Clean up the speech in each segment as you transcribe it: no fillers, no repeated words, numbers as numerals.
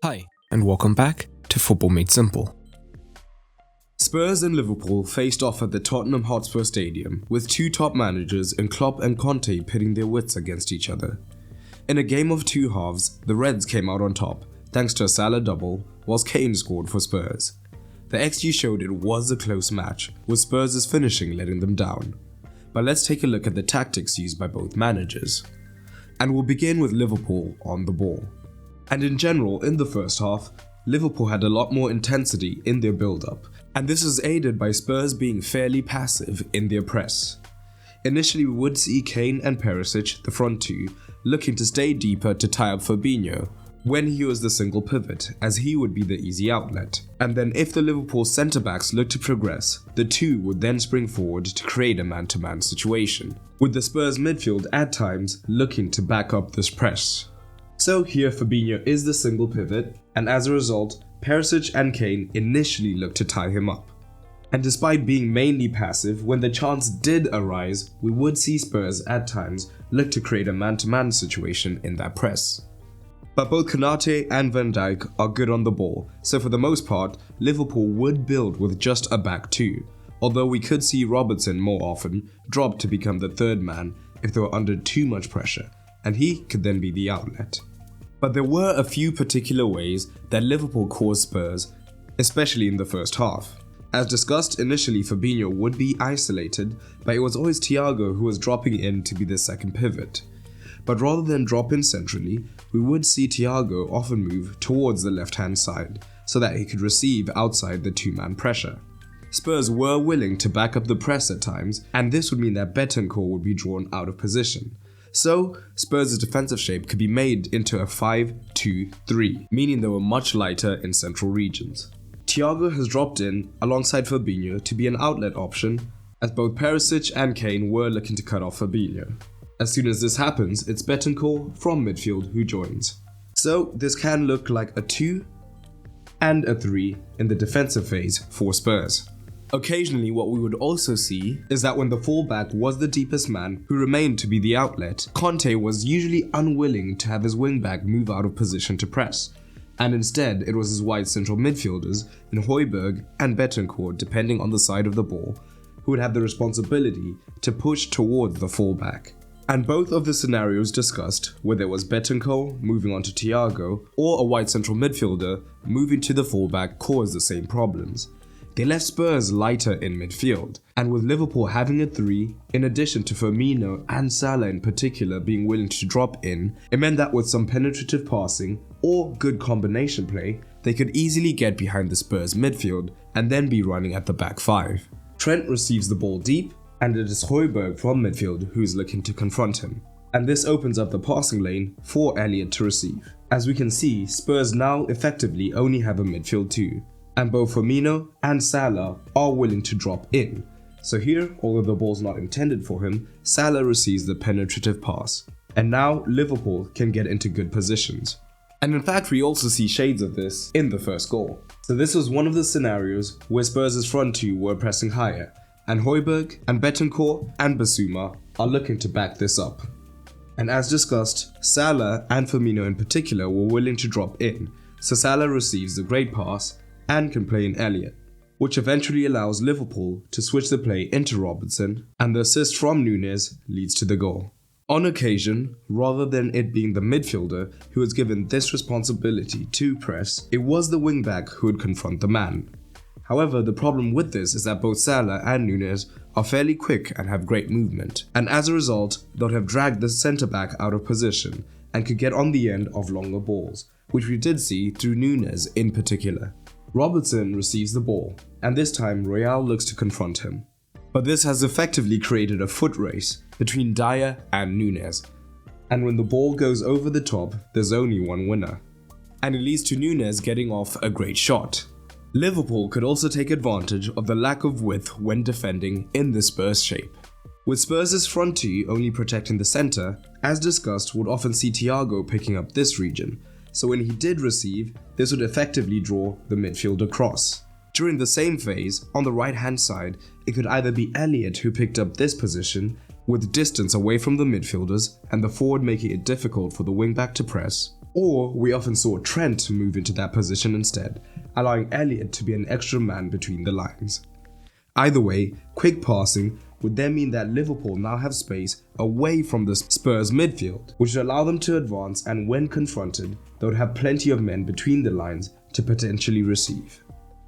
Hi, and welcome back to Football Made Simple. Spurs and Liverpool faced off at the Tottenham Hotspur Stadium, with two top managers in Klopp and Conte pitting their wits against each other. In a game of two halves, the Reds came out on top, thanks to a Salah double, whilst Kane scored for Spurs. The XG showed it was a close match, with Spurs' finishing letting them down. But let's take a look at the tactics used by both managers. And we'll begin with Liverpool on the ball. And in general, in the first half, Liverpool had a lot more intensity in their build-up, and this was aided by Spurs being fairly passive in their press. Initially we would see Kane and Perisic, the front two, looking to stay deeper to tie up Fabinho, when he was the single pivot, as he would be the easy outlet. And then if the Liverpool centre-backs looked to progress, the two would then spring forward to create a man-to-man situation, with the Spurs midfield at times looking to back up this press. So here Fabinho is the single pivot, and as a result, Perisic and Kane initially looked to tie him up. And despite being mainly passive, when the chance did arise, we would see Spurs at times look to create a man-to-man situation in that press. But both Konate and Van Dijk are good on the ball, so for the most part, Liverpool would build with just a back two, although we could see Robertson more often drop to become the third man if they were under too much pressure, and he could then be the outlet. But there were a few particular ways that Liverpool caused Spurs, especially in the first half. As discussed, initially Fabinho would be isolated, but it was always Thiago who was dropping in to be the second pivot. But rather than drop in centrally, we would see Thiago often move towards the left-hand side, so that he could receive outside the two-man pressure. Spurs were willing to back up the press at times, and this would mean that Betancourt would be drawn out of position. So, Spurs' defensive shape could be made into a 5-2-3, meaning they were much lighter in central regions. Thiago has dropped in alongside Fabinho to be an outlet option, as both Perisic and Kane were looking to cut off Fabinho. As soon as this happens, it's Betancourt from midfield who joins. So, this can look like a 2 and a 3 in the defensive phase for Spurs. Occasionally, what we would also see is that when the fullback was the deepest man who remained to be the outlet, Conte was usually unwilling to have his wingback move out of position to press, and instead it was his wide central midfielders in Højbjerg and Betancourt, depending on the side of the ball, who would have the responsibility to push towards the fullback. And both of the scenarios discussed, where there was Betancourt moving on to Thiago or a wide central midfielder moving to the fullback, caused the same problems. They left Spurs lighter in midfield, and with Liverpool having a 3, in addition to Firmino and Salah in particular being willing to drop in, it meant that with some penetrative passing or good combination play, they could easily get behind the Spurs midfield and then be running at the back 5. Trent receives the ball deep, and it is Højbjerg from midfield who is looking to confront him. And this opens up the passing lane for Elliott to receive. As we can see, Spurs now effectively only have a midfield 2. And both Firmino and Salah are willing to drop in. So here, although the ball's not intended for him, Salah receives the penetrative pass. And now Liverpool can get into good positions. And in fact, we also see shades of this in the first goal. So this was one of the scenarios where Spurs' front two were pressing higher, and Højbjerg and Betancourt and Bissouma are looking to back this up. And as discussed, Salah and Firmino in particular were willing to drop in, so Salah receives the great pass and can play in Elliott, which eventually allows Liverpool to switch the play into Robertson, and the assist from Núñez leads to the goal. On occasion, rather than it being the midfielder who was given this responsibility to press, it was the wingback who would confront the man. However, the problem with this is that both Salah and Núñez are fairly quick and have great movement, and as a result, they'll have dragged the centre-back out of position and could get on the end of longer balls, which we did see through Núñez in particular. Robertson receives the ball, and this time Royal looks to confront him. But this has effectively created a foot race between Dyer and Núñez, and when the ball goes over the top, there's only one winner. And it leads to Núñez getting off a great shot. Liverpool could also take advantage of the lack of width when defending in the Spurs shape. With Spurs' front two only protecting the centre, as discussed, would often see Thiago picking up this region, so when he did receive, this would effectively draw the midfield across. During the same phase, on the right hand side, it could either be Elliott who picked up this position, with distance away from the midfielders and the forward making it difficult for the wingback to press, Or we often saw Trent move into that position instead, allowing Elliott to be an extra man between the lines. Either way, quick passing would then mean that Liverpool now have space away from the Spurs midfield, which would allow them to advance, and when confronted, they would have plenty of men between the lines to potentially receive.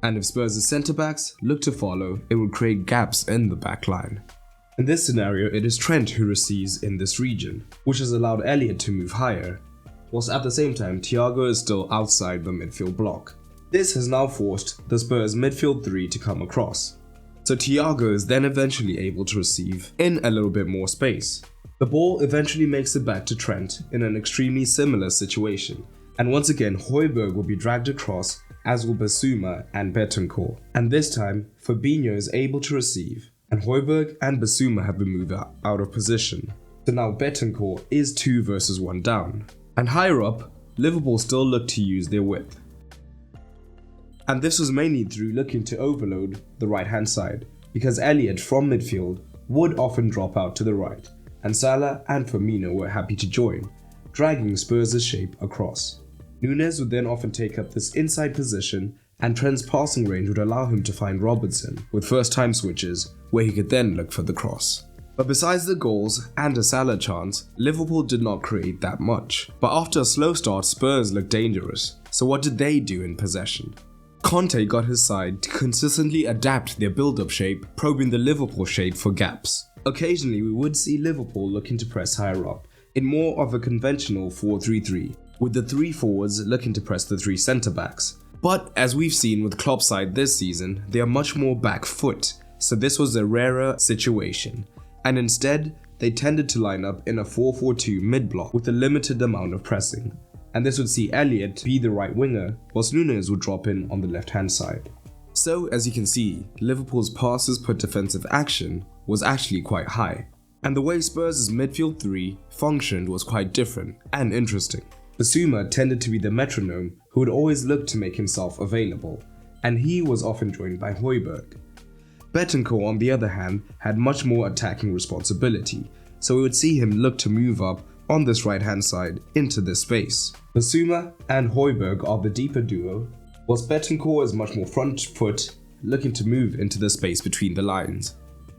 And if Spurs' centre-backs look to follow, it would create gaps in the back line. In this scenario, it is Trent who receives in this region, which has allowed Elliott to move higher, whilst at the same time Thiago is still outside the midfield block. This has now forced the Spurs midfield three to come across. So Thiago is then eventually able to receive in a little bit more space. The ball eventually makes it back to Trent in an extremely similar situation, and once again Højbjerg will be dragged across, as will Bissouma and Bentancur. And this time, Fabinho is able to receive, and Højbjerg and Bissouma have been moved out of position. So now Bentancur is 2 versus 1 down. And higher up, Liverpool still look to use their width. And this was mainly through looking to overload the right hand side, because Elliott from midfield would often drop out to the right, and Salah and Firmino were happy to join, dragging Spurs' shape across. Núñez would then often take up this inside position, and Trent's passing range would allow him to find Robertson with first time switches, where he could then look for the cross. But besides the goals and a Salah chance, Liverpool did not create that much. But after a slow start, Spurs looked dangerous. So what did they do in possession? Conte got his side to consistently adapt their build-up shape, probing the Liverpool shape for gaps. Occasionally we would see Liverpool looking to press higher up, in more of a conventional 4-3-3, with the 3 forwards looking to press the 3 centre-backs. But as we've seen with Klopp's side this season, they are much more back foot, so this was a rarer situation. And instead, they tended to line up in a 4-4-2 mid-block with a limited amount of pressing. And this would see Elliott be the right winger, whilst Núñez would drop in on the left-hand side. So as you can see, Liverpool's passes per defensive action was actually quite high. And the way Spurs' midfield 3 functioned was quite different and interesting. Bissouma tended to be the metronome who would always look to make himself available, and he was often joined by Højbjerg. Bentancur, on the other hand, had much more attacking responsibility, so we would see him look to move up on this right hand side into this space. Bissouma and Højbjerg are the deeper duo, whilst Bentancur is much more front foot, looking to move into the space between the lines.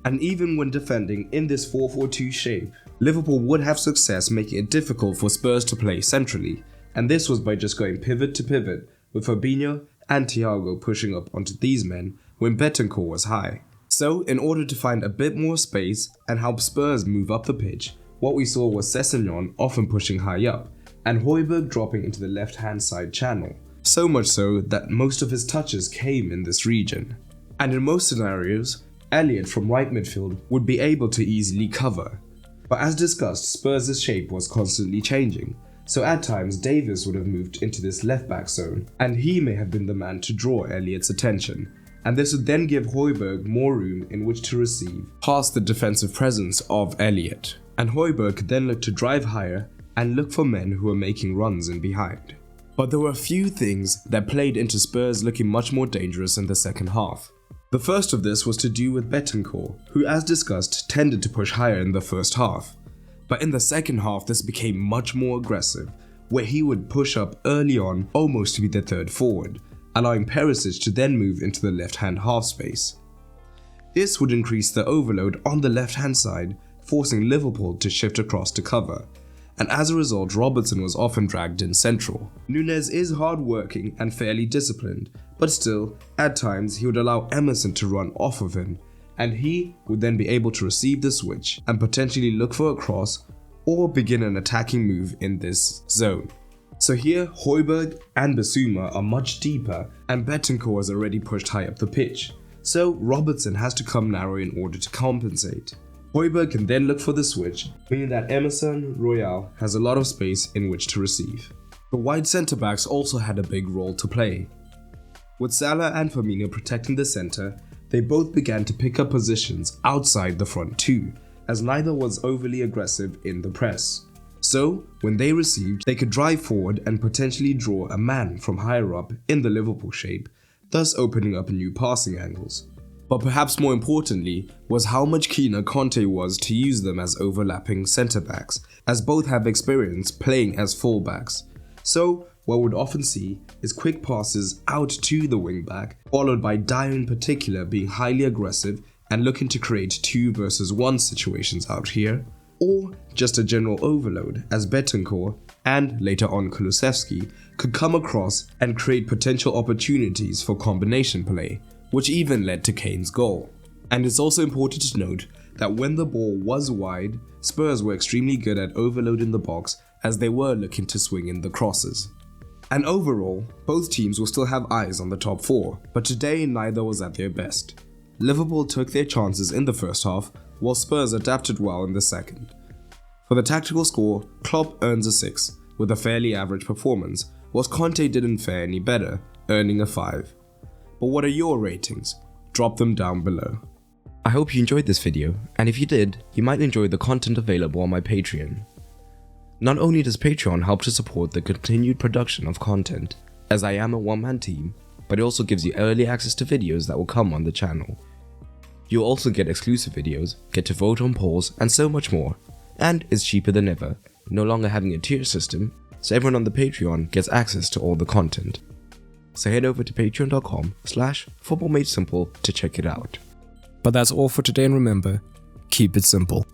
And even when defending in this 4-4-2 shape, Liverpool would have success making it difficult for Spurs to play centrally, and this was by just going pivot to pivot, with Fabinho and Thiago pushing up onto these men when Bentancur was high. So in order to find a bit more space and help Spurs move up the pitch, what we saw was Sessegnon often pushing high up, and Højbjerg dropping into the left hand side channel, so much so that most of his touches came in this region. And in most scenarios, Elliott from right midfield would be able to easily cover. But as discussed, Spurs' shape was constantly changing, so at times Davies would have moved into this left back zone, and he may have been the man to draw Elliott's attention, and this would then give Højbjerg more room in which to receive past the defensive presence of Elliott, and Højbjerg could then look to drive higher and look for men who were making runs in behind. But there were a few things that played into Spurs looking much more dangerous in the second half. The first of this was to do with Bentancur, who as discussed tended to push higher in the first half. But in the second half this became much more aggressive, where he would push up early on almost to be the third forward, allowing Perisic to then move into the left-hand half space. This would increase the overload on the left-hand side, forcing Liverpool to shift across to cover, and as a result Robertson was often dragged in central. Núñez is hard-working and fairly disciplined, but still, at times he would allow Emerson to run off of him, and he would then be able to receive the switch and potentially look for a cross or begin an attacking move in this zone. So here, Højbjerg and Bissouma are much deeper, and Bentancur has already pushed high up the pitch, so Robertson has to come narrow in order to compensate. Højbjerg can then look for the switch, meaning that Emerson Royal has a lot of space in which to receive. The wide centre-backs also had a big role to play. With Salah and Firmino protecting the centre, they both began to pick up positions outside the front two, as neither was overly aggressive in the press. So, when they received, they could drive forward and potentially draw a man from higher up in the Liverpool shape, thus opening up new passing angles. But perhaps more importantly was how much keener Conte was to use them as overlapping centre-backs, as both have experience playing as full-backs, So what we'd often see is quick passes out to the wing-back, followed by Dyer in particular being highly aggressive and looking to create 2 versus 1 situations out here, or just a general overload as Betancourt and later on Kulusevski could come across and create potential opportunities for combination play, which even led to Kane's goal. And it's also important to note that when the ball was wide, Spurs were extremely good at overloading the box as they were looking to swing in the crosses. And overall, both teams will still have eyes on the top 4, but today neither was at their best. Liverpool took their chances in the first half, while Spurs adapted well in the second. For the tactical score, Klopp earns a 6, with a fairly average performance, whilst Conte didn't fare any better, earning a 5. But what are your ratings? Drop them down below. I hope you enjoyed this video, and if you did, you might enjoy the content available on my Patreon. Not only does Patreon help to support the continued production of content, as I am a one-man team, but it also gives you early access to videos that will come on the channel. You'll also get exclusive videos, get to vote on polls, and so much more. And it's cheaper than ever, no longer having a tier system, so everyone on the Patreon gets access to all the content. So head over to patreon.com/footballmadesimple to check it out. But that's all for today, and remember, keep it simple.